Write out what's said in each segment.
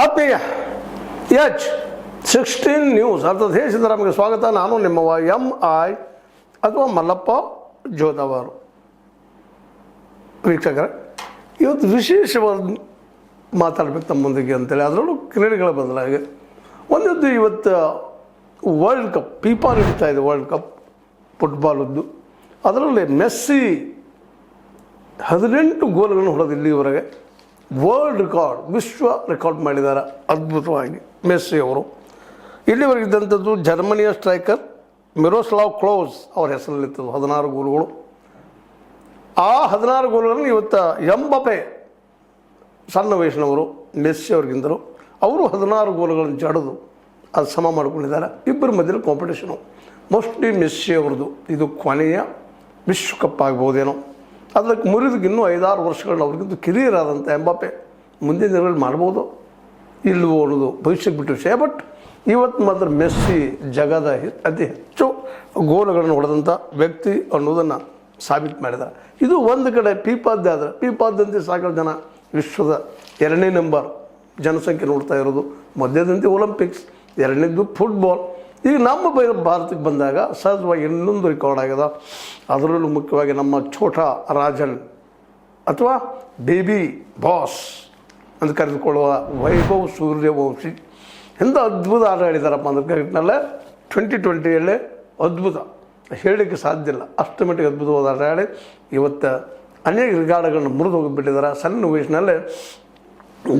ಆತ್ಮೀಯ H16 news ಅರ್ಥಾತ್ ಹೇ ಸಿದ್ದರಾಮಯ್ಯ ಸ್ವಾಗತ. ನಾನು ನಿಮ್ಮವ MI ಅಥವಾ ಮಲ್ಲಪ್ಪ ಜೋದವರು. ವೀಕ್ಷಕರೇ, ಇವತ್ತು ವಿಶೇಷವಾದ ಮಾತಾಡಬೇಕು ತಮ್ಮೊಂದಿಗೆ ಅಂತೇಳಿ, ಅದರಲ್ಲೂ ಕ್ರೀಡೆಗಳ ಬದಲಾಗಿ ಒಂದದ್ದು ಇವತ್ತು ವರ್ಲ್ಡ್ ಕಪ್ ಫಿಫಾ ನಡೀತಾ ಇದೆ. ವರ್ಲ್ಡ್ ಕಪ್ ಫುಟ್ಬಾಲದ್ದು, ಅದರಲ್ಲಿ ಮೆಸ್ಸಿ 18 ಗೋಲ್ಗಳನ್ನು ಹೊಡೆದು ಇಲ್ಲಿವರೆಗೆ ವರ್ಲ್ಡ್ ರೆಕಾರ್ಡ್, ವಿಶ್ವ ರೆಕಾರ್ಡ್ ಮಾಡಿದ್ದಾರೆ ಅದ್ಭುತವಾಗಿ ಮೆಸ್ಸಿ ಅವರು. ಇಲ್ಲಿವರೆಗಿದ್ದಂಥದ್ದು ಜರ್ಮನಿಯ ಸ್ಟ್ರೈಕರ್ ಮಿರೋಸ್ಲಾವ್ ಕ್ಲೋಸ್ ಅವರ ಹೆಸರಲ್ಲಿರ್ತದ್ದು 16 ಗೋಲುಗಳು. ಆ 16 ಗೋಲುಗಳನ್ನು ಇವತ್ತು ಎಂಬಪೆ ಸಣ್ಣ ವಯಸ್ಸಿನವರು ಮೆಸ್ಸಿ ಅವ್ರಿಗಿಂತಲೂ ಅವರು 16 ಗೋಲುಗಳನ್ನು ಜಡಿದು ಅದು ಸಮ ಮಾಡಿಕೊಂಡಿದ್ದಾರೆ. ಇಬ್ಬರ ಮಧ್ಯೆ ಕಾಂಪಿಟೇಷನು. ಮೋಸ್ಟ್ಲಿ ಮೆಸ್ಸಿ ಅವ್ರದ್ದು ಇದು ಕೊನೆಯ ವಿಶ್ವಕಪ್ ಆಗ್ಬೋದೇನೋ. ಅದಕ್ಕೆ ಮುರಿದಕ್ಕೆ ಇನ್ನೂ 5-6 ವರ್ಷಗಳನ್ನ ಅವ್ರಿಗಿಂತ ಕಿರಿಯರಾದಂಥ ಎಂಬಾಪೆ ಮುಂದಿನ ದಿನಗಳಲ್ಲಿ ಮಾಡ್ಬೋದು ಇಲ್ಲವೋ ಅನ್ನೋದು ಭವಿಷ್ಯಕ್ಕೆ ಬಿಟ್ಟು ವಿಷಯ. ಬಟ್ ಇವತ್ತು ಮಾತ್ರ ಮೆಸ್ಸಿ ಜಗದ ಅತಿ ಹೆಚ್ಚು ಗೋಲುಗಳನ್ನು ಹೊಡೆದಂಥ ವ್ಯಕ್ತಿ ಅನ್ನೋದನ್ನು ಸಾಬೀತು ಮಾಡಿದ್ದಾರೆ. ಇದು ಒಂದು ಕಡೆ ಫಿಫಾದ್ದೇ ಆದರೆ, ಫಿಫಾದಂತೆ ಸಾಕಷ್ಟು ಜನ ವಿಶ್ವದ 2ನೇ ನಂಬರ್ ಜನಸಂಖ್ಯೆ ನೋಡ್ತಾ ಇರೋದು. ಮೊದಲನೇದಂತೆ ಒಲಿಂಪಿಕ್ಸ್, 2ನೇದು ಫುಟ್ಬಾಲ್. ಈಗ ನಮ್ಮ ಭಾರತಕ್ಕೆ ಬಂದಾಗ ಸಹಜವಾಗಿ ಇನ್ನೊಂದು ರೆಕಾರ್ಡ್ ಆಗ್ಯದ. ಅದರಲ್ಲೂ ಮುಖ್ಯವಾಗಿ ನಮ್ಮ ಛೋಟಾ ರಾಜನ್ ಅಥವಾ ಬೇಬಿ ಬಾಸ್ ಅಂತ ಕರೆದುಕೊಳ್ಳುವ ವೈಭವ್ ಸೂರ್ಯವಂಶಿ ಎಂಥ ಅದ್ಭುತ ಆಟ ಆಡಿದಾರಪ್ಪ ಅಂದ್ರೆ ಕ್ರಿಕೆಟ್ನಲ್ಲೇ 2020 ಅದ್ಭುತ, ಹೇಳಲಿಕ್ಕೆ ಸಾಧ್ಯ ಇಲ್ಲ, ಅಷ್ಟು ಮಟ್ಟಿಗೆ ಅದ್ಭುತವಾದ ಆಟ ಆಡಿ ಇವತ್ತು ಅನೇಕ ರಿಕಾರ್ಡ್ಗಳನ್ನು ಮುರಿದು ಹೋಗಿಬಿಟ್ಟಿದ್ದಾರೆ. ಸಣ್ಣ ವಯಸ್ಸಿನಲ್ಲೇ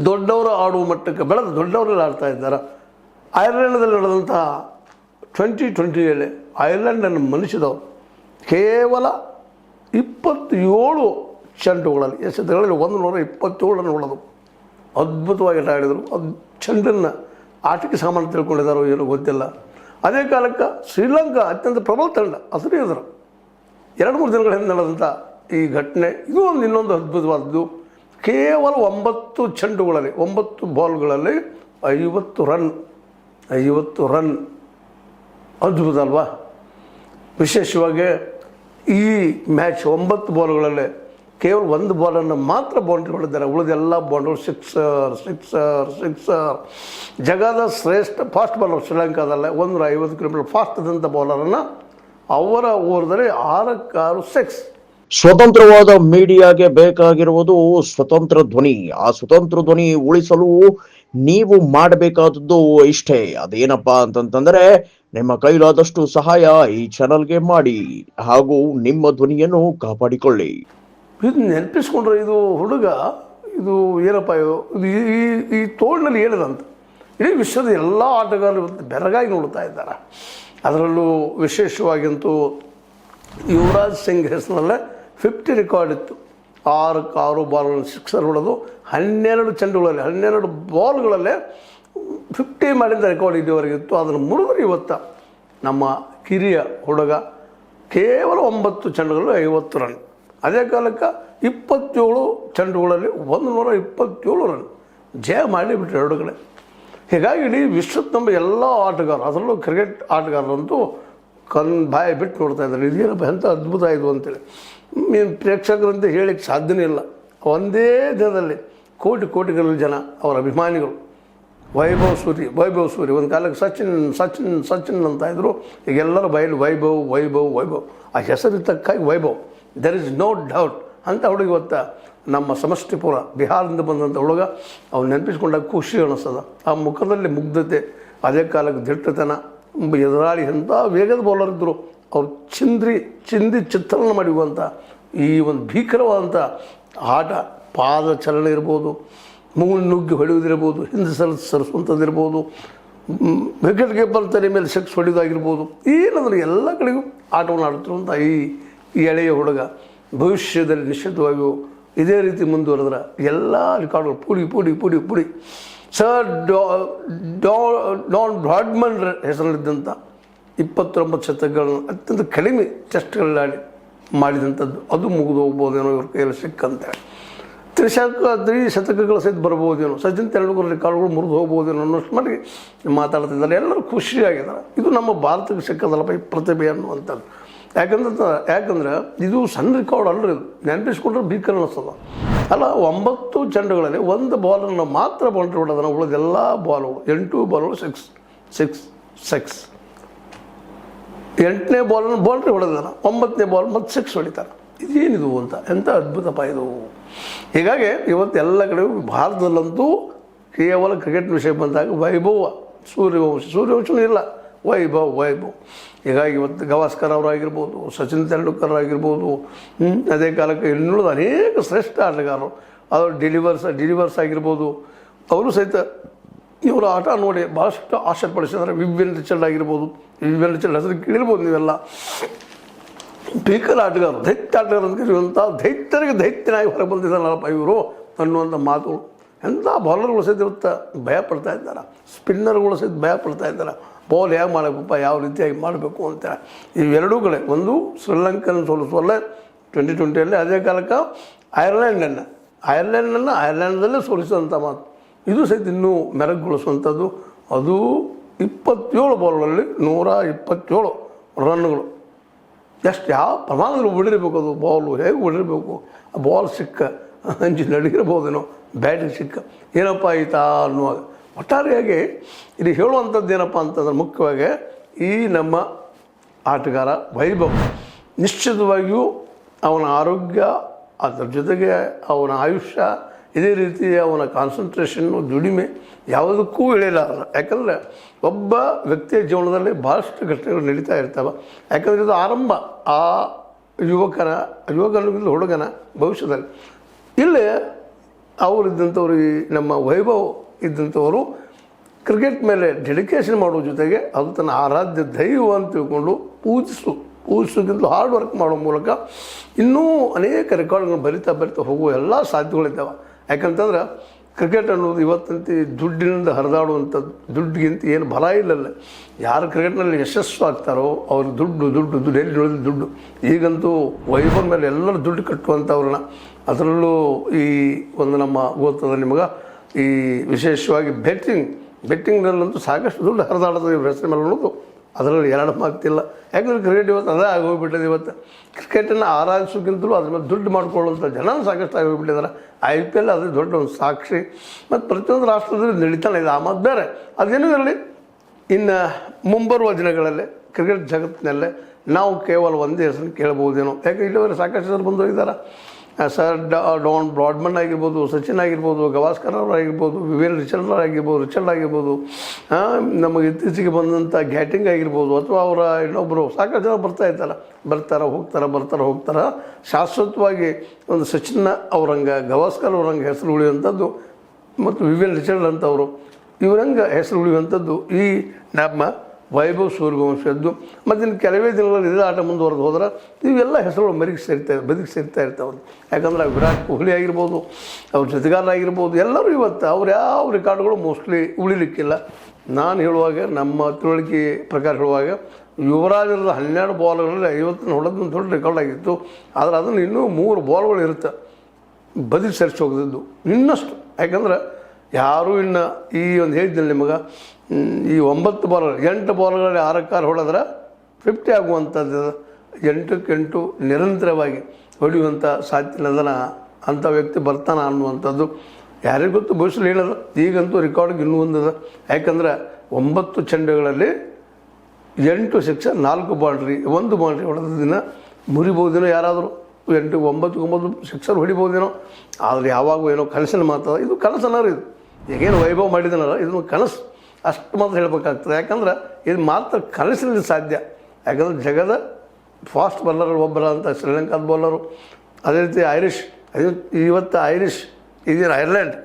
ದೊಡ್ಡವರು ಆಡುವ ಮಟ್ಟಕ್ಕೆ ಬೆಳೆದು ದೊಡ್ಡವರೆಲ್ಲ ಆಡ್ತಾ ಇದ್ದಾರೆ. ಐರ್ಲೆಂಡ್ದಲ್ಲಿ ನಡೆದಂತಹ 2020 ಐರ್ಲೆಂಡನ್ನು ಮನುಷ್ಯದವರು ಕೇವಲ 27 ಚೆಂಡುಗಳಲ್ಲಿ ಎಸೆತಗಳಲ್ಲಿ 127 ಹೊಡೆದು ಅದ್ಭುತವಾಗಿ ಆಟ ಆಡಿದರು. ಅದು ಚೆಂಡನ್ನು ಆಟಕ್ಕೆ ಸಾಮಾನ್ಯ ತಿಳ್ಕೊಂಡಿದ್ದಾರೋ ಏನೋ ಗೊತ್ತಿಲ್ಲ. ಅದೇ ಕಾಲಕ್ಕೆ ಶ್ರೀಲಂಕಾ ಅತ್ಯಂತ ಪ್ರಬಲ ತಂಡ ಹಸಿರು ಎದುರು 2-3 ದಿನಗಳ ಹಿಂದೆ ನಡೆದಂಥ ಈ ಘಟನೆ ಇದು ಇನ್ನೊಂದು ಅದ್ಭುತವಾದದ್ದು. ಕೇವಲ 9 ಚೆಂಡುಗಳಲ್ಲಿ 9 ಬಾಲ್ಗಳಲ್ಲಿ 50 ರನ್ ಅದ್ಭುತ ಅಲ್ವಾ? ವಿಶೇಷವಾಗಿ ಈ ಮ್ಯಾಚ್ 9 ಬಾಲ್ಗಳಲ್ಲೇ ಕೇವಲ 1 ಬಾಲನ್ನು ಮಾತ್ರ ಬೌಂಡ್ರಿ ಹೊಡೆದಿದ್ದಾರೆ. ಉಳಿದೆಲ್ಲ ಬೌಂಡ್ರಿ ಸಿಕ್ಸರ್. ಜಗದ ಶ್ರೇಷ್ಠ ಫಾಸ್ಟ್ ಬಾಲರ್ ಶ್ರೀಲಂಕಾದಲ್ಲೇ 150 ಕಿಲೋಮೀಟರ್ ಫಾಸ್ಟ್ ಆದಂಥ ಬೌಲರನ್ನು ಅವರ ಓವರ್ದಲ್ಲಿ 6 ಸಿಕ್ಸ್. ಸ್ವತಂತ್ರವಾದ ಮೀಡಿಯಾಗೆ ಬೇಕಾಗಿರುವುದು ಸ್ವತಂತ್ರ ಧ್ವನಿ. ಆ ಸ್ವತಂತ್ರ ಧ್ವನಿ ಉಳಿಸಲು ನೀವು ಮಾಡಬೇಕಾದದ್ದು ಇಷ್ಟೇ. ಅದೇನಪ್ಪಾ ಅಂತಂತಂದ್ರೆ ನಿಮ್ಮ ಕೈಲಾದಷ್ಟು ಸಹಾಯ ಈ ಚಾನಲ್ಗೆ ಮಾಡಿ ಹಾಗೂ ನಿಮ್ಮ ಧ್ವನಿಯನ್ನು ಕಾಪಾಡಿಕೊಳ್ಳಿ. ಇದು ನೆನಪಿಸ್ಕೊಂಡ್ರೆ ಇದು ಹುಡುಗ ಇದು ಏನಪ್ಪ ಇದು ಈ ತೋಳಿನಲ್ಲಿ ಹೇಳಿದಂತ ಇಡೀ ವಿಶ್ವದ ಎಲ್ಲ ಆಟಗಾರರು ಇವತ್ತು ಬೆರಗಾಗಿ ನೋಡ್ತಾ ಇದ್ದಾರೆ. ಅದರಲ್ಲೂ ವಿಶೇಷವಾಗಿಂತೂ ಯುವರಾಜ್ ಸಿಂಗ್ ಹೆಸರಿನಲ್ಲೇ 50 ರೆಕಾರ್ಡ್ ಇತ್ತು. 6 ಬಾಲ್ಗಳನ್ನು ಸಿಕ್ಸರ್ ಹೊಡೆದು 12 ಚೆಂಡುಗಳಲ್ಲಿ 12 ಬಾಲ್ಗಳಲ್ಲೇ 50 ಮಾಡಿದ ರೆಕಾರ್ಡ್ ಇಲ್ಲಿವರೆಗಿತ್ತು. ಅದನ್ನು ಮುರಿದ್ರೆ ಇವತ್ತು ನಮ್ಮ ಕಿರಿಯ ಹುಡುಗ ಕೇವಲ 9 ಚೆಂಡುಗಳು 50 ರನ್. ಅದೇ ಕಾಲಕ್ಕೆ 27 ಚೆಂಡುಗಳಲ್ಲಿ 127 ರನ್ ಜಯ ಮಾಡಿಬಿಟ್ರು 2 ಕಡೆ. ಹೀಗಾಗಿ ಇಡೀ ವಿಶ್ವದ ನಮ್ಮ ಎಲ್ಲ ಆಟಗಾರರು, ಅದರಲ್ಲೂ ಕ್ರಿಕೆಟ್ ಆಟಗಾರರಂತೂ ಬಾಯಿ ಬಿಟ್ಟು ನೋಡ್ತಾ ಇದ್ದಾರೆ. ಇದೇನಪ್ಪ ಎಂಥ ಅದ್ಭುತ ಇದು ಅಂತೇಳಿ ಪ್ರೇಕ್ಷಕರಂತ ಹೇಳಲಿಕ್ಕೆ ಸಾಧ್ಯನೇ ಇಲ್ಲ. ಒಂದೇ ದಿನದಲ್ಲಿ ಕೋಟಿಗಟ್ಟಲೆ ಜನ ಅವರ ಅಭಿಮಾನಿಗಳು. ವೈಭವ್ ಸೂರಿ ಒಂದು ಕಾಲಕ್ಕೆ ಸಚಿನ್ ಅಂತ ಇದ್ರು. ಈಗ ಎಲ್ಲರ ಬಯಲು ವೈಭವ್ ಆ ಹೆಸರು ತಕ್ಕಾಗಿ Vaibhav, there is no doubt ಅಂತ ಹುಡುಗ ಇವತ್ತು ನಮ್ಮ ಸಮಷ್ಟಿಪುರ ಬಿಹಾರದಿಂದ ಬಂದಂಥ ಹುಡುಗ ಅವ್ನು ನೆನಪಿಸ್ಕೊಂಡಾಗ ಖುಷಿ ಅನ್ನಿಸ್ತದ. ಆ ಮುಖದಲ್ಲಿ ಮುಗ್ಧತೆ, ಅದೇ ಕಾಲಕ್ಕೆ ದಿಟ್ಟತನ, ಎದುರಾಳಿ ಎಂಥ ವೇಗದ ಬೌಲರ್ ಇದ್ದರು. ಅವ್ರು ಚಿಂದಿ ಚಿತ್ರಣ ಮಾಡಿರುವಂಥ ಈ ಒಂದು ಭೀಕರವಾದಂಥ ಆಟ, ಪಾದ ಚಲನೆ ಇರ್ಬೋದು, ನುಗ್ಗಿ ಹೊಡೆಯೋದಿರ್ಬೋದು, ಹಿಂದೆ ಸರಿಸುವಂಥದ್ದಿರ್ಬೋದು, ವಿಕೆಟ್ ಕೀಪರ್ ತಲೆ ಮೇಲೆ ಸಿಕ್ಸ್ ಹೊಡೆಯೋದಾಗಿರ್ಬೋದು, ಏನಂದ್ರೆ ಎಲ್ಲ ಕಡೆಗೂ ಆಟವನ್ನು ಆಡುತ್ತಿರುವಂಥ ಈ ಎಳೆಯ ಹುಡುಗ ಭವಿಷ್ಯದಲ್ಲಿ ನಿಶ್ಚಿತವಾಗಿಯೂ ಇದೇ ರೀತಿ ಮುಂದುವರೆದ್ರೆ ಎಲ್ಲ ರೆಕಾರ್ಡ್ಗಳು ಪುಡಿ ಸರ್ ಡಾನ್ ಬ್ರಾಡ್ಮನ್ ಹೆಸರಲ್ಲಿದ್ದಂಥ 29 ಶತಕಗಳನ್ನು ಅತ್ಯಂತ ಕಡಿಮೆ ಟೆಸ್ಟ್ಗಳಲ್ಲಿ ಮಾಡಿದಂಥದ್ದು ಅದು ಮುಗಿದು ಹೋಗ್ಬೋದೇನೋ ಇವ್ರ ಕೈಯಲ್ಲಿ ಸಿಕ್ಕಂತೇಳಿ. 3 ಶತಕಗಳ ಸಹಿತ ಬರ್ಬೋದೇನೋ, ಸಚಿನ್ ತೆಂಡೂಲ್ಕರ್ ರೆಕಾರ್ಡ್ಗಳು ಮುರಿದು ಹೋಗ್ಬೋದೇನೋ ಅನ್ನೋಷ್ಟು ಮಟ್ಟಿಗೆ ಮಾತಾಡ್ತಿದ್ದಾರೆ. ಎಲ್ಲರೂ ಖುಷಿಯಾಗಿದ್ದಾರೆ. ಇದು ನಮ್ಮ ಭಾರತಕ್ಕೆ ಸಿಕ್ಕದಲ್ಲಪ್ಪ ಈ ಪ್ರತಿಭೆ ಅನ್ನುವಂಥದ್ದು. ಯಾಕಂದ್ರೆ ಇದು ಸಣ್ಣ ರೆಕಾರ್ಡ್ ಅಲ್ಲರಿ, ಇದು ನೆನಪಿಸ್ಕೊಂಡ್ರೆ ಭೀಕರ ಅನ್ನಿಸ್ತದ. ಅಲ್ಲ 9 ಚೆಂಡುಗಳಲ್ಲಿ ಒಂದು ಬಾಲನ್ನು ಮಾತ್ರ ಬೌಂಡ್ರಿ ಹೊಡೆದನ, ಉಳಿದೆಲ್ಲ ಬಾಲ್ಗಳು 8 ಬಾಲ್ಗಳು ಸಿಕ್ಸ್ 8ನೇ ಬಾಲನ್ನು ಬೌಂಡ್ರಿ ಹೊಡೆದಾನ, 9ನೇ ಬಾಲ್ ಮತ್ತು 6 ಹೊಡಿತಾನೆ. ಇದೇನಿದು ಅಂತ, ಎಂಥ ಅದ್ಭುತಪ್ಪ ಇದು. ಹೀಗಾಗಿ ಇವತ್ತು ಎಲ್ಲ ಕಡೆ ಭಾರತದಲ್ಲಂತೂ ಕೇವಲ ಕ್ರಿಕೆಟ್ ವಿಷಯ ಬಂದಾಗ ವೈಭವ, ಸೂರ್ಯವಂಶನೂ ಇಲ್ಲ, ವೈಭವ್. ಹೀಗಾಗಿ ಇವತ್ತು ಗವಾಸ್ಕರ್ ಅವರಾಗಿರ್ಬೋದು, ಸಚಿನ್ ತೆಂಡೂಲ್ಕರ್ ಆಗಿರ್ಬೋದು, ಅದೇ ಕಾಲಕ್ಕೆ ಇನ್ನುಳಿದ ಅನೇಕ ಶ್ರೇಷ್ಠ ಆಟಗಾರರು, ಅವರು ಡಿಲಿವರ್ಸ್ ಆಗಿರ್ಬೋದು, ಅವರು ಸಹಿತ ಇವರ ಆಟ ನೋಡಿ ಭಾಳಷ್ಟು ಆಸೆಪಡಿಸಿದ್ದಾರೆ. ವಿವಿಯನ್ ರಿಚರ್ಡ್ ಆಗಿರ್ಬೋದು, ವಿವಿಯನ್ ರಿಚರ್ಡ್ ಹೆಸರು ಕೇಳಿರ್ಬೋದು ನೀವೆಲ್ಲ. ಭೀಕರ ಆಟಗಾರರು, ದೈತ್ಯ ಆಟಗಾರ ಅಂತ ಕರೆಯುವಂಥ ದೈತ್ಯರಿಗೆ ದೈತ್ಯನಾಗಿ ಹೊರಗೆ ಬಂದಿದ್ದಾರಲ್ಲಪ್ಪ ಇವರು ಅನ್ನುವಂಥ ಮಾತುಗಳು. ಎಂಥ ಬೌಲರ್ಗಳು ಸಹಿತ ಇವತ್ತು ಭಯ ಪಡ್ತಾ ಇದ್ದಾರೆ, ಸ್ಪಿನ್ನರ್ಗಳು ಸಹಿತ ಭಯ ಪಡ್ತಾ ಇದ್ದಾರೆ. ಬಾಲ್ ಹೇಗೆ ಮಾಡಬೇಕಪ್ಪ, ಯಾವ ರೀತಿಯಾಗಿ ಮಾಡಬೇಕು ಅಂತೇಳಿ. ಇವೆರಡೂ ಕಡೆ, ಒಂದು ಶ್ರೀಲಂಕನ್ ಸೋಲಿಸುವಲ್ಲೇ 2020 ಅದೇ ಕಾಲಕ್ಕೆ ಐರ್ಲೆಂಡಲ್ಲೇ ಸೋಲಿಸುವಂಥ ಮಾತು, ಇದು ಸಹಿತ ಇನ್ನೂ ಮೆರಗುಗೊಳಿಸುವಂಥದ್ದು. ಅದು 27 ಬಾಲ್ಗಳಲ್ಲಿ 127 ರನ್ಗಳು. ಎಷ್ಟು ಯಾವ ಪ್ರಮಾಣದಲ್ಲಿ ಹೊಡಿರಬೇಕು, ಅದು ಬಾಲು ಹೇಗೆ ಹೊಡಿರಬೇಕು, ಆ ಬಾಲ್ ಸಿಕ್ಕ ಹಂಚಿ ನಡಗಿರ್ಬೋದೇನೋ, ಬ್ಯಾಟಿಗೆ ಸಿಕ್ಕ ಏನಪ್ಪ ಆಯಿತಾ ಅನ್ನುವಾಗ. ಒಟ್ಟಾರೆಯಾಗಿ ಇದು ಹೇಳುವಂಥದ್ದು ಏನಪ್ಪ ಅಂತಂದ್ರೆ ಮುಖ್ಯವಾಗಿ ಈ ನಮ್ಮ ಆಟಗಾರ ವೈಭವ್ ನಿಶ್ಚಿತವಾಗಿಯೂ ಅವನ ಆರೋಗ್ಯ, ಅದರ ಜೊತೆಗೆ ಅವನ ಆಯುಷ್ಯ, ಇದೇ ರೀತಿ ಅವನ ಕಾನ್ಸಂಟ್ರೇಷನ್ನು, ದುಡಿಮೆ ಯಾವುದಕ್ಕೂ ಇಳಿಯಲಾರಲ್ಲ. ಯಾಕಂದರೆ ಒಬ್ಬ ವ್ಯಕ್ತಿಯ ಜೀವನದಲ್ಲಿ ಭಾಳಷ್ಟು ಘಟನೆಗಳು ನಡೀತಾ ಇರ್ತವೆ. ಯಾಕಂದರೆ ಇದು ಆರಂಭ ಆ ಯುವಕನಿಗಿಂತ ಹುಡುಗನ ಭವಿಷ್ಯದಲ್ಲಿ. ಇಲ್ಲೇ ಅವರಿದ್ದಂಥವ್ರು, ಈ ನಮ್ಮ ವೈಭವ್ ಇದ್ದಂಥವರು ಕ್ರಿಕೆಟ್ ಮೇಲೆ ಡೆಡಿಕೇಶನ್ ಮಾಡೋ ಜೊತೆಗೆ ಅದು ತನ್ನ ಆರಾಧ್ಯ ದೈವ ಅಂತ ತಿಳ್ಕೊಂಡು ಪೂಜಿಸೋಕ್ಕಿಂತ ಹಾರ್ಡ್ ವರ್ಕ್ ಮಾಡೋ ಮೂಲಕ ಇನ್ನೂ ಅನೇಕ ರೆಕಾರ್ಡ್ಗಳನ್ನು ಬರಿತಾ ಹೋಗುವ ಎಲ್ಲ ಸಾಧ್ಯತೆಗಳಿದ್ದಾವೆ. ಯಾಕಂತಂದ್ರೆ ಕ್ರಿಕೆಟ್ ಅನ್ನೋದು ಇವತ್ತಂತೆ ದುಡ್ಡಿನಿಂದ ಹರಿದಾಡುವಂಥದ್ದು, ದುಡ್ಡಿಗಿಂತ ಏನು ಬಲ ಇಲ್ಲಲ್ಲ. ಯಾರು ಕ್ರಿಕೆಟ್ನಲ್ಲಿ ಯಶಸ್ಸು ಆಗ್ತಾರೋ ಅವ್ರಿಗೆ ದುಡ್ಡು ಎಲ್ಲಿ ನೋಡಿದ ದುಡ್ಡು. ಈಗಂತೂ ವೈಭವ್ ಮೇಲೆ ಎಲ್ಲರೂ ದುಡ್ಡು ಕಟ್ಟುವಂಥವ್ರನ್ನ, ಅದರಲ್ಲೂ ಈ ಒಂದು ನಮ್ಮ ಗೊತ್ತದ ನಿಮಗೆ ಈ ವಿಶೇಷವಾಗಿ ಬೆಟ್ಟಿಂಗ್ನಲ್ಲಂತೂ ಸಾಕಷ್ಟು ದುಡ್ಡು ಹರಿದಾಡೋದು ಇವ್ರ ಹೆಸರು ಮೇಲೆ ಅನ್ನೋದು ಅದರಲ್ಲಿ ಎರಡು ಮಾತಿಲ್ಲ. ಯಾಕಂದರೆ ಕ್ರಿಕೆಟ್ ಇವತ್ತು ಅದೇ ಆಗೋಗ್ಬಿಟ್ಟಿದೆ. ಇವತ್ತು ಕ್ರಿಕೆಟನ್ನು ಆರಾಧಿಸೋಕ್ಕಿಂತಲೂ ಅದ್ರ ಮೇಲೆ ದುಡ್ಡು ಮಾಡ್ಕೊಳ್ಳುವಂಥ ಜನ ಸಾಕಷ್ಟು ಆಗೋಗ್ಬಿಟ್ಟಿದ್ದಾರೆ. IPL ಅದೇ ದೊಡ್ಡ ಒಂದು ಸಾಕ್ಷಿ. ಮತ್ತು ಪ್ರತಿಯೊಂದು ರಾಷ್ಟ್ರದಲ್ಲಿ ನಡೀತಾನೆ ಇದೆ. ಆ ಮಾತು ಬೇರೆ, ಅದೇನೂ ಇರಲಿ. ಇನ್ನು ಮುಂಬರುವ ದಿನಗಳಲ್ಲಿ ಕ್ರಿಕೆಟ್ ಜಗತ್ತಿನಲ್ಲೇ ನಾವು ಕೇವಲ ಒಂದೇ ಹೆಸರನ್ನು ಕೇಳ್ಬೋದೇನೋ. ಯಾಕೆ ಇಲ್ಲಿವರೆಗೆ ಸಾಕಷ್ಟು ಹೆಸರು ಬಂದು ಹೋಗಿದ್ದಾರೆ. ಸರ್ ಡಾನ್ ಬ್ರಾಡ್ಮನ್ ಆಗಿರ್ಬೋದು, ಸಚಿನ್ ಆಗಿರ್ಬೋದು, ಗವಾಸ್ಕರ್ ಅವರಾಗಿರ್ಬೋದು, ವಿವಿಯನ್ ರಿಚರ್ಡ್ ಆಗಿರ್ಬೋದು, ನಮಗೆ ಇತ್ತೀಚೆಗೆ ಬಂದಂಥ ಗ್ಯಾಟಿಂಗ್ ಆಗಿರ್ಬೋದು, ಅಥವಾ ಅವರ ಇನ್ನೊಬ್ಬರು ಸಾಕಷ್ಟು ಜನ ಬರ್ತಾರೆ ಹೋಗ್ತಾರೆ. ಶಾಶ್ವತವಾಗಿ ಒಂದು ಸಚಿನ್ ಅವರಂಗೆ, ಗವಾಸ್ಕರ್ ಅವರಂಗೆ ಹೆಸರು ಉಳಿಯುವಂಥದ್ದು ಮತ್ತು ವಿವಿಯನ್ ರಿಚರ್ಡ್ ಅಂತವರು ಇವರಂಗೆ ಹೆಸರು ಉಳಿಯುವಂಥದ್ದು ಈ ನಮ್ಮ ವೈಭವ್ ಸೂರ್ಯವಂಶದ್ದು. ಮತ್ತು ಇನ್ನು ಕೆಲವೇ ದಿನಗಳಲ್ಲಿ ಇದೇ ಆಟ ಮುಂದುವರೆದು ಹೋದ್ರೆ ಇವೆಲ್ಲ ಹೆಸರುಗಳು ಬದುಕಿ ಸೇರ್ತಾ ಇರ್ತಾವೆ. ಯಾಕಂದ್ರೆ ವಿರಾಟ್ ಕೊಹ್ಲಿ ಆಗಿರ್ಬೋದು, ಅವ್ರ ಜೊತೆಗಾರರಾಗಿರ್ಬೋದು, ಎಲ್ಲರೂ ಇವತ್ತು ಅವ್ರು ಯಾವ ರೆಕಾರ್ಡ್ಗಳು ಮೋಸ್ಟ್ಲಿ ಉಳಿಲಿಕ್ಕಿಲ್ಲ. ನಾನು ಹೇಳುವಾಗ, ನಮ್ಮ ತಿಳುವಳಿಕೆ ಪ್ರಕಾರ ಹೇಳುವಾಗ, ಯುವರಾಜರದ 12 ಬಾಲ್ಗಳಲ್ಲಿ 50 ಹೊಡೆದು ದೊಡ್ಡ ರೆಕಾರ್ಡ್ ಆಗಿತ್ತು. ಆದರೆ ಅದನ್ನು ಇನ್ನೂ 3 ಬಾಲ್ಗಳು ಇರುತ್ತೆ ಬದುಕಿ ಸೇರಿಸಿ ಹೋಗಿದ್ದು ಇನ್ನಷ್ಟು. ಯಾಕಂದ್ರೆ ಯಾರೂ ಇನ್ನು ಈ ಒಂದು ಹೇಳಿದ್ದಲ್ಲಿ ನಿಮಗೆ ಈ 8 ಬಾಲ್ಗಳಲ್ಲಿ 6 ಹೊಡೆದ್ರೆ 50 ಆಗುವಂಥದ್ದು, 8 ನಿರಂತರವಾಗಿ ಹೊಡೆಯುವಂಥ ಸಾಧ್ಯತೆ ಅಂಥ ವ್ಯಕ್ತಿ ಬರ್ತಾನೆ ಅನ್ನುವಂಥದ್ದು ಯಾರಿಗೂ ಗೊತ್ತು. ಭವಿಷ್ಯದಲ್ಲಿ ಹೇಳೋದು ಈಗಂತೂ ರೆಕಾರ್ಡ್ಗೆ ಇನ್ನೂ ಒಂದಿದೆ. ಯಾಕಂದರೆ 9 ಚೆಂಡುಗಳಲ್ಲಿ 8 ಸಿಕ್ಸರ್, 4 ಬೌಂಡ್ರಿ, 1 ಬೌಂಡ್ರಿ ಹೊಡೆದ ದಿನ ಮುರಿಬೋದೇನೋ ಯಾರಾದರೂ. 9 ಸಿಕ್ಸರ್ ಹೊಡಿಬೋದೇನೋ. ಆದರೆ ಯಾವಾಗೂ ಏನೋ ಕನಸಿನ ಮಾತದ. ಇದು ಕನಸನ್ನಾರು, ಇದು ಈಗೇನು ವೈಭವ್ ಮಾಡಿದನಲ್ಲ, ಇದನ್ನು ಕನಸು ಅಷ್ಟು ಮಾತ್ರ ಹೇಳಬೇಕಾಗ್ತದೆ. ಯಾಕಂದ್ರೆ ಇದು ಮಾತ್ರ ಕನಸಿನಲ್ಲಿ ಸಾಧ್ಯ. ಯಾಕಂದರೆ ಜಗದ ಫಾಸ್ಟ್ ಬೌಲರ್ ಒಬ್ಬರ ಅಂತ ಶ್ರೀಲಂಕಾದ ಬೌಲರು, ಅದೇ ರೀತಿ ಇವತ್ತು ಇದೇನು ಐರ್ಲೆಂಡ್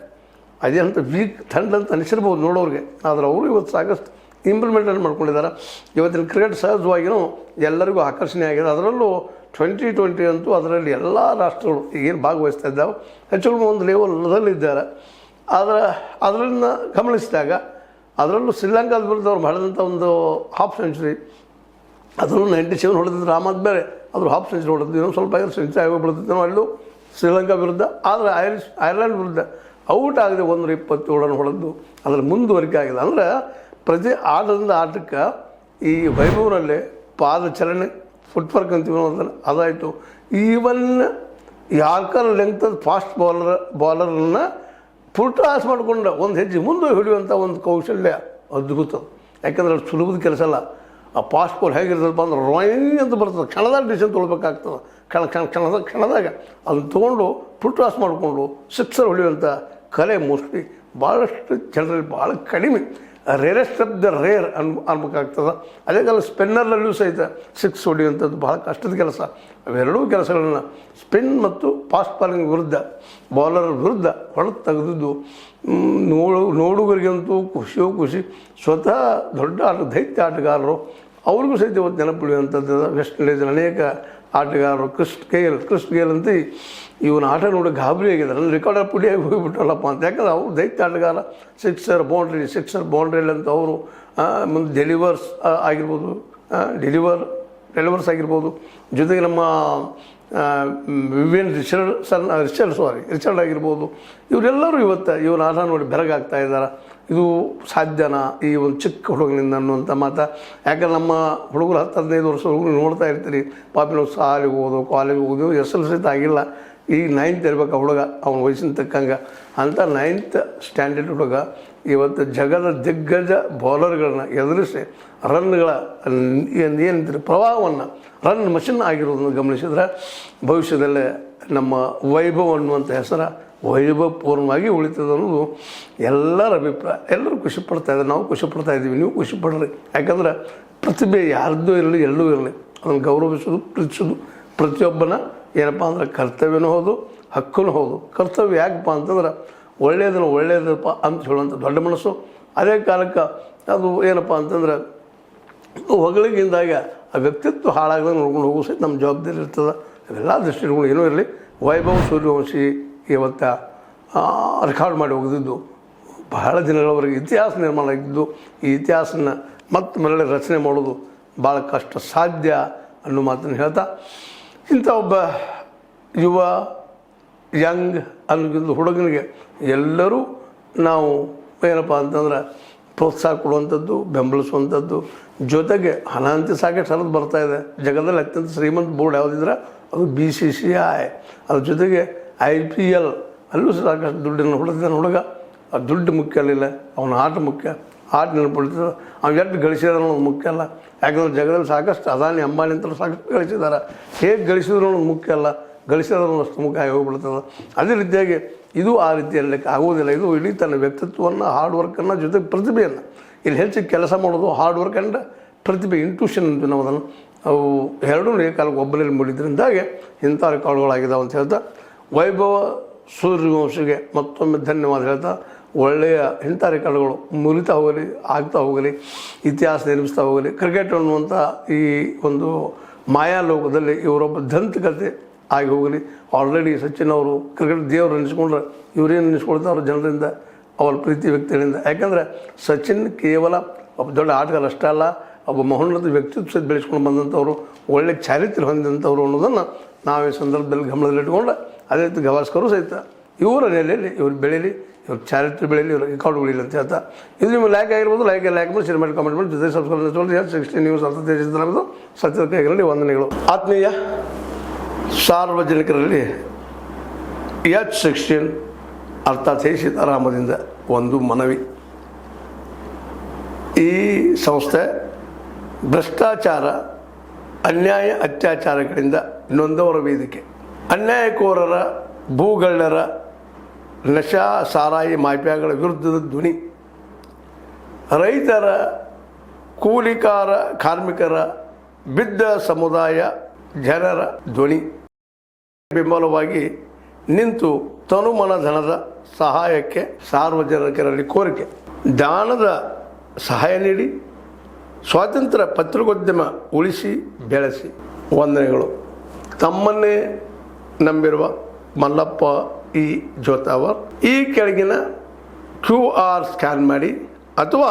ಅದೇನಂತ ವೀಕ್ ಥಂಡ್ ಅಂತ ಅನಿಸಿರ್ಬೋದು ನೋಡೋರಿಗೆ. ಆದರೆ ಅವರು ಇವತ್ತು ಸಾಕಷ್ಟು ಇಂಪ್ಲಿಮೆಂಟನ್ನು ಮಾಡ್ಕೊಂಡಿದ್ದಾರೆ. ಇವತ್ತಿನ ಕ್ರಿಕೆಟ್ ಸಹಜವಾಗಿಯೂ ಎಲ್ಲರಿಗೂ ಆಕರ್ಷಣೆ ಆಗಿದೆ. ಅದರಲ್ಲೂ 2020 ಅಂತೂ ಅದರಲ್ಲಿ ಎಲ್ಲ ರಾಷ್ಟ್ರಗಳು ಈಗೇನು ಭಾಗವಹಿಸ್ತಾ ಇದ್ದಾವೆ ಹೆಚ್ಚು ಒಂದು ಲೆವೆಲಲ್ಲಿದ್ದಾರೆ. ಆದರೆ ಅದನ್ನು ಗಮನಿಸಿದಾಗ ಅದರಲ್ಲೂ ಶ್ರೀಲಂಕಾದ ವಿರುದ್ಧ ಅವ್ರು ಮಾಡಿದಂಥ ಒಂದು ಹಾಫ್ ಸೆಂಚುರಿ, ಅದರಲ್ಲೂ 97 ಹೊಡೆದಿದ್ರು. ಆ ಮಾತು ಬೇರೆ, ಅದ್ರ ಹಾಫ್ ಸೆಂಚುರಿ ಹೊಡೆದಿದ್ದು ಇನ್ನೊಂದು ಸ್ವಲ್ಪ ಸೆಂಚುರಿ ಆಗೋಗ್ಬಿಡ್ತಿದ್ದೋ ಅಲ್ಲೂ ಶ್ರೀಲಂಕಾ ವಿರುದ್ಧ. ಆದರೆ ಐರ್ಲೆಂಡ್ ವಿರುದ್ಧ ಔಟ್ ಆಗದೆ 127 ರನ್ ಹೊಡೆದು ಅದರ ಮುಂದುವರಿಕೆ ಆಗಿದೆ. ಅಂದರೆ ಪ್ರತಿ ಆಟದಿಂದ ಆಟಕ್ಕೆ ಈ ವೈಭವನಲ್ಲಿ ಪಾದ ಚಲನೆ, ಫುಟ್ವರ್ಕ್ ಅಂತೀವಿ ಅದನ್ನು, ಅದಾಯಿತು. ಈವನ್ ಯಾರ್ಕರ್ ಲೆಂಗ್ತ್ ಫಾಸ್ಟ್ ಬಾಲರನ್ನ ಫುಲ್ ಟಾಸ್ ಮಾಡಿಕೊಂಡು ಒಂದು ಹೆಜ್ಜೆ ಮುಂದೆ ಹಿಡಿಯುವಂಥ ಒಂದು ಕೌಶಲ್ಯ ಅದ್ಭುತ. ಯಾಕಂದ್ರೆ ಅದು ಸುಲಭದ ಕೆಲಸ ಅಲ್ಲ. ಆ ಫಾಸ್ಟ್ ಬಾಲ್ ಹೇಗಿರ್ತದಪ್ಪ ಅಂದ್ರೆ ರೋಯಿಂಗ್ ಅಂತ ಬರ್ತದೆ, ಕ್ಷಣದಾಗ ಡಿಸಿಷನ್ ತೊಗೊಳ್ಬೇಕಾಗ್ತದೆ. ಕ್ಷಣದಾಗ ಅದನ್ನು ತೊಗೊಂಡು ಫುಲ್ ಟಾಸ್ ಮಾಡಿಕೊಂಡು ಸಿಕ್ಸರ್ ಹೊಡೆಯುವಂಥ ಕಲೆ ಮೋಸ್ಟ್ಲಿ ಭಾಳಷ್ಟು ಜನರಲ್ಲಿ ಭಾಳ ಕಡಿಮೆ, ರೇರೆಸ್ಟ್ ಆಫ್ ದ ರೇರ್ ಅನ್ಬೇಕಾಗ್ತದೆ. ಅದೇ ಕಾಲ ಸ್ಪಿನ್ನರ್ನಲ್ಲೂ ಸಹಿತ ಸಿಕ್ಸ್ ಹೊಡೆಯುವಂಥದ್ದು ಭಾಳ ಕಷ್ಟದ ಕೆಲಸ. ಅವೆರಡೂ ಕೆಲಸಗಳನ್ನು ಸ್ಪಿನ್ ಮತ್ತು ಫಾಸ್ಟ್ ಬಾಲಿಂಗ್ ವಿರುದ್ಧ ಬೌಲರ್ ವಿರುದ್ಧ ಹೊಡೆದು ತೆಗೆದಿದ್ದು ನೋಡುಗರಿಗಂತೂ ಖುಷಿಯೋ ಖುಷಿ. ಸ್ವತಃ ದೊಡ್ಡ ದೈತ್ಯ ಆಟಗಾರರು ಅವ್ರಿಗೂ ಸಹಿತ ಇವತ್ತು ನೆನಪಿಡುವಂಥದ್ದು ವೆಸ್ಟ್ ಇಂಡೀಸಿನ ಅನೇಕ ಆಟಗಾರರು. ಕ್ರಿಸ್ ಗೇಲ್ ಅಂತ ಇವನ ಆಟ ನೋಡಿ ಗಾಬರಿ ಆಗಿದ್ದಾರೆ. ನನ್ನ ರೆಕಾರ್ಡ್ ಪುಡಿಯಾಗಿ ಹೋಗಿಬಿಟ್ಟಲ್ಲಪ್ಪ ಅಂತ. ಯಾಕಂದ್ರೆ ಅವರು ದೈತ್ಯ ಆಟಗಾರ. ಸಿಕ್ಸರ್ ಬೌಂಡ್ರಿಲಿ ಅಂತ ಅವರು ಮುಂದೆ ಡೆಲಿವರ್ಸ್ ಆಗಿರ್ಬೋದು. ಜೊತೆಗೆ ನಮ್ಮ ವಿವಿಯನ್ ರಿಚರ್ಡ್ ಆಗಿರ್ಬೋದು. ಇವರೆಲ್ಲರೂ ಇವನ ಆಟ ನೋಡಿ ಬೆರಗಾಗ್ತಾ ಇದ್ದಾರೆ. ಇದು ಸಾಧ್ಯನಾ ಈ ಒಂದು ಚಿಕ್ಕ ಹುಡುಗನಿಂದ ಅನ್ನುವಂಥ ಮಾತು. ಯಾಕಂದ್ರೆ ನಮ್ಮ ಹುಡುಗರು 10-15 ವರ್ಷ ಹುಡುಗರು ನೋಡ್ತಾ ಇರ್ತೀರಿ. ಪಾಪಿನ ಶಾಲೆಗೆ ಹೋಗೋದು, ಕಾಲೇಜಿಗೆ ಹೋಗೋದು, SLC ಆಗಿಲ್ಲ, ಈಗ 9th ಇರ್ಬೇಕು ಹುಡುಗ, ಅವನ ವಯಸ್ಸಿನ ತಕ್ಕಂಗೆ. ಅಂಥ 9th ಸ್ಟ್ಯಾಂಡರ್ಡ್ ಹುಡುಗ ಇವತ್ತು ಜಗದ ದಿಗ್ಗಜ ಬೌಲರ್ಗಳನ್ನ ಎದುರಿಸಿ ರನ್ಗಳ ಏನಂತೀರಿ ಪ್ರವಾಹವನ್ನು ರನ್ ಮಷಿನ್ ಆಗಿರೋದನ್ನು ಗಮನಿಸಿದ್ರೆ ಭವಿಷ್ಯದಲ್ಲೇ ನಮ್ಮ ವೈಭವ್ ಅನ್ನುವಂಥ ಹೆಸರು ವೈಭವಪೂರ್ಣವಾಗಿ ಉಳಿತದೆ ಅನ್ನೋದು ಎಲ್ಲರ ಅಭಿಪ್ರಾಯ. ಎಲ್ಲರೂ ಖುಷಿ ಪಡ್ತಾಯಿದ್ದಾರೆ, ನಾವು ಖುಷಿ ಪಡ್ತಾ ಇದ್ದೀವಿ, ನೀವು ಖುಷಿ ಪಡ್ರಿ. ಯಾಕಂದ್ರೆ ಪ್ರತಿಭೆ ಯಾರ್ದು ಇರಲಿ, ಎಲ್ಲೂ ಇರಲಿ, ಅದನ್ನು ಗೌರವಿಸೋದು, ಪ್ರೀತಿಸೋದು ಪ್ರತಿಯೊಬ್ಬನ ಏನಪ್ಪ ಅಂದ್ರೆ ಕರ್ತವ್ಯನೂ ಹೌದು, ಹಕ್ಕೂ ಹೌದು. ಕರ್ತವ್ಯ ಯಾಕಪ್ಪ ಅಂತಂದ್ರೆ ಒಳ್ಳೆಯದಪ್ಪ ಅಂತ ಹೇಳುವಂಥ ದೊಡ್ಡ ಮನಸ್ಸು. ಅದೇ ಕಾಲಕ್ಕೆ ಅದು ಏನಪ್ಪ ಅಂತಂದ್ರೆ ಹೊಗಳಿಗಿಂದಾಗ ಆ ವ್ಯಕ್ತಿತ್ವ ಹಾಳಾಗದಂಗೆ ನೋಡ್ಕೊಂಡು ಹೋಗೋ ಸಹಿತ ನಮ್ಮ ಜವಾಬ್ದಾರಿ ಇರ್ತದೆ. ಅವೆಲ್ಲ ದೃಷ್ಟಿಗಳು ಏನೂ ಇರಲಿ. ವೈಭವ್ ಸೂರ್ಯವಂಶಿ ಇವತ್ತು ರೆಕಾರ್ಡ್ ಮಾಡಿ ಹೋಗಿದ್ದು ಬಹಳ ದಿನಗಳವರೆಗೆ ಇತಿಹಾಸ ನಿರ್ಮಾಣ ಆಗಿದ್ದು. ಈ ಇತಿಹಾಸನ ಮತ್ತೆ ಮರಳಿ ರಚನೆ ಮಾಡೋದು ಭಾಳ ಕಷ್ಟ ಸಾಧ್ಯ ಅನ್ನೋ ಮಾತನ್ನು ಹೇಳ್ತಾ, ಇಂಥ ಒಬ್ಬ ಯುವ ಯಂಗ್ ಅನ್ನೋದು ಹುಡುಗನಿಗೆ ಎಲ್ಲರೂ ನಾವು ಏನಪ್ಪ ಅಂತಂದ್ರೆ ಪ್ರೋತ್ಸಾಹ ಕೊಡುವಂಥದ್ದು, ಬೆಂಬಲಿಸುವಂಥದ್ದು. ಜೊತೆಗೆ ಹಣಾಂತಿ ಸಾಕಷ್ಟು ಹರಿದು ಬರ್ತಾಯಿದೆ. ಜಗದಲ್ಲಿ ಅತ್ಯಂತ ಶ್ರೀಮಂತ ಬೋರ್ಡ್ ಯಾವುದಿದ್ರೆ ಅದು BCCI. ಅದ್ರ ಜೊತೆಗೆ IPL ಅಲ್ಲೂ ಸಾಕಷ್ಟು ದುಡ್ಡನ್ನು ಹೊಡೆದಿದ್ದಾನೆ ಹುಡುಗ. ಆ ದುಡ್ಡು ಮುಖ್ಯ ಅಲ್ಲಿಲ್ಲ, ಅವನ ಆಟ ಮುಖ್ಯ. ಆಟ ನೆನಪಿಡ್ತದೆ. ಅವ್ನು ಎಷ್ಟು ಗಳಿಸಿದಾರೆ ಅನ್ನೋದು ಮುಖ್ಯ ಅಲ್ಲ. ಯಾಕಂದ್ರೆ ಜಗದಲ್ಲಿ ಸಾಕಷ್ಟು ಅದಾನಿ ಅಂಬಾನಿ ಅಂತ ಸಾಕಷ್ಟು ಗಳಿಸಿದ್ದಾರೆ. ಹೇಗೆ ಗಳಿಸಿದ್ರು ಅನ್ನೋದು ಮುಖ್ಯ ಅಲ್ಲ, ಗಳಿಸಿದ್ರು ಅಷ್ಟು ಮುಖ್ಯ ಆಗಿ ಹೋಗ್ಬಿಡ್ತದೆ. ಅದೇ ರೀತಿಯಾಗಿ ಇದು ಆ ರೀತಿ ಹೇಳಲಿಕ್ಕೆ ಆಗೋದಿಲ್ಲ. ಇದು ಇಡೀ ತನ್ನ ವ್ಯಕ್ತಿತ್ವವನ್ನು, ಹಾರ್ಡ್ ವರ್ಕನ್ನು, ಜೊತೆಗೆ ಪ್ರತಿಭೆಯನ್ನು, ಇಲ್ಲಿ ಹೆಚ್ಚು ಕೆಲಸ ಮಾಡೋದು ಹಾರ್ಡ್ ವರ್ಕ್ ಆ್ಯಂಡ್ ಪ್ರತಿಭೆ, ಇಂಟ್ಯೂಷನ್ ಅಂತ ನಾವು ಅದನ್ನು ಅವು ಎರಡೂ ಏಕಾಲಕ್ಕೆ ಒಬ್ಬರಲ್ಲಿ ಮೂಡಿದ್ರಿಂದಾಗೆ ಇಂಥ ರೆಕಾರ್ಡ್ಗಳಾಗಿದ್ದಾವೆ ಅಂತ ಹೇಳ್ತಾ ವೈಭವ ಸೂರ್ಯವಂಶಿಗೆ ಮತ್ತೊಮ್ಮೆ ಧನ್ಯವಾದ ಹೇಳ್ತಾ, ಒಳ್ಳೆಯ ಇಂಥ ರೆಕಾರ್ಡ್ಗಳು ಮುರಿತಾ ಹೋಗಲಿ, ಆಗ್ತಾ ಹೋಗಲಿ, ಇತಿಹಾಸ ನಿರ್ಮಿಸ್ತಾ ಹೋಗಲಿ. ಕ್ರಿಕೆಟ್ ಅನ್ನುವಂಥ ಈ ಒಂದು ಮಾಯಾಲೋಕದಲ್ಲಿ ಇವರೊಬ್ಬ ದಂತಕತೆ ಆಗಿ ಹೋಗಲಿ. ಆಲ್ರೆಡಿ ಸಚಿನ್ ಅವರು ಕ್ರಿಕೆಟ್ ದೇವರು ನೆನೆಸ್ಕೊಂಡ್ರೆ ಇವರೇನು ನೆನೆಸ್ಕೊಳ್ತಾರೆ ಜನರಿಂದ, ಅವರ ಪ್ರೀತಿ ವ್ಯಕ್ತಿಗಳಿಂದ. ಯಾಕಂದರೆ ಸಚಿನ್ ಕೇವಲ ಒಬ್ಬ ದೊಡ್ಡ ಆಟಗಾರ ಅಷ್ಟೇ ಅಲ್ಲ, ಒಬ್ಬ ಮಹೋನ್ನತ ವ್ಯಕ್ತಿತ್ವ ಬೆಳೆಸ್ಕೊಂಡು ಬಂದಂಥವ್ರು, ಒಳ್ಳೆ ಚಾರಿತ್ರ್ಯ ಹೊಂದಿದಂಥವ್ರು ಅನ್ನೋದನ್ನು ನಾವು ಈ ಸಂದರ್ಭದಲ್ಲಿ ಗಮನದಲ್ಲಿಟ್ಕೊಂಡು, ಅದೇ ರೀತಿ ಗವಾಸ್ಕರು ಸಹಿತ ಇವರ ನೆಲೆಯಲ್ಲಿ ಇವ್ರು ಬೆಳೀಲಿ, ಇವ್ರ ಚಾರಿತ್ರ್ಯ ಬೆಳೀಲಿ, ಇವ್ರ ರೆಕಾರ್ಡ್ ಬೆಳೀಲಿ ಅಂತ ಹೇಳ್ತಾ, ಇದು ನಿಮಗೆ ಲೈಕ್ ಆಗಿರ್ಬೋದು. ಲೈಕ್ ಮಾಡಿ ಶೇರ್ ಮಾಡಿ ಕಾಮೆಂಟ್ ಮಾಡಿ ಜೊತೆ ಸಬ್ಸ್ಕ್ರೈಬ್ 16 ನ್ಯೂಸ್ ಅರ್ಥದ ಸತ್ಯದ ಕೈಗಳಲ್ಲಿ ವಂದನೆಗಳು. ಆತ್ಮೀಯ ಸಾರ್ವಜನಿಕರಲ್ಲಿ H16 ಅರ್ಥಾತ್ ಸೀತಾರಾಮದಿಂದ ಒಂದು ಮನವಿ. ಈ ಸಂಸ್ಥೆ ಭ್ರಷ್ಟಾಚಾರ, ಅನ್ಯಾಯ, ಅತ್ಯಾಚಾರಗಳಿಂದ ನೊಂದವರ ವೇದಿಕೆ. ಅನ್ಯಾಯಕೋರರ, ಭೂಗಳ್ಳರ, ನಶಾ ಸಾರಾಯಿ ಮಾಫಿಯಾಗಳ ವಿರುದ್ಧದ ಧ್ವನಿ. ರೈತರ, ಕೂಲಿಕಾರ, ಕಾರ್ಮಿಕರ, ಬಿದ್ದ ಸಮುದಾಯ ಜನರ ಧ್ವನಿ. ಬೆಂಬಲವಾಗಿ ನಿಂತು ತನುಮನ ಧನದ ಸಹಾಯಕ್ಕೆ ಸಾರ್ವಜನಿಕರಲ್ಲಿ ಕೋರಿಕೆ. ದಾನದ ಸಹಾಯ ನೀಡಿ ಸ್ವಾತಂತ್ರ್ಯ ಪತ್ರಿಕೋದ್ಯಮ ಉಳಿಸಿ ಬೆಳೆಸಿ. ವಂದನೆಗಳು. ತಮ್ಮನ್ನೇ ನಂಬಿರುವ ಮಲ್ಲಪ್ಪ ಇ ಜೋತಾವರ್. ಈ ಕೆಳಗಿನ QR ಸ್ಕ್ಯಾನ್ ಮಾಡಿ ಅಥವಾ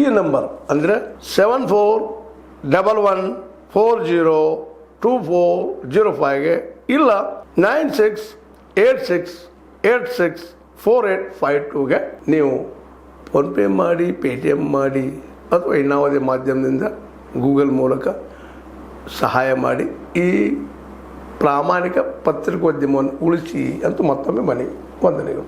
ಈ ನಂಬರ್ ಅಂದರೆ 7411402405ಗೆ ಇಲ್ಲ 9686864852ಗೆ ನೀವು ಫೋನ್ಪೇ ಮಾಡಿ, Paytm ಮಾಡಿ ಅಥವಾ ಇನ್ನಾವುದೇ ಮಾಧ್ಯಮದಿಂದ ಗೂಗಲ್ ಮೂಲಕ ಸಹಾಯ ಮಾಡಿ ಈ ಪ್ರಾಮಾಣಿಕ ಪತ್ರಿಕೋದ್ಯಮವನ್ನು ಉಳಿಸಿ ಅಂತ ಮತ್ತೊಮ್ಮೆ ಮನವಿ. ವಂದನೆಗಳು.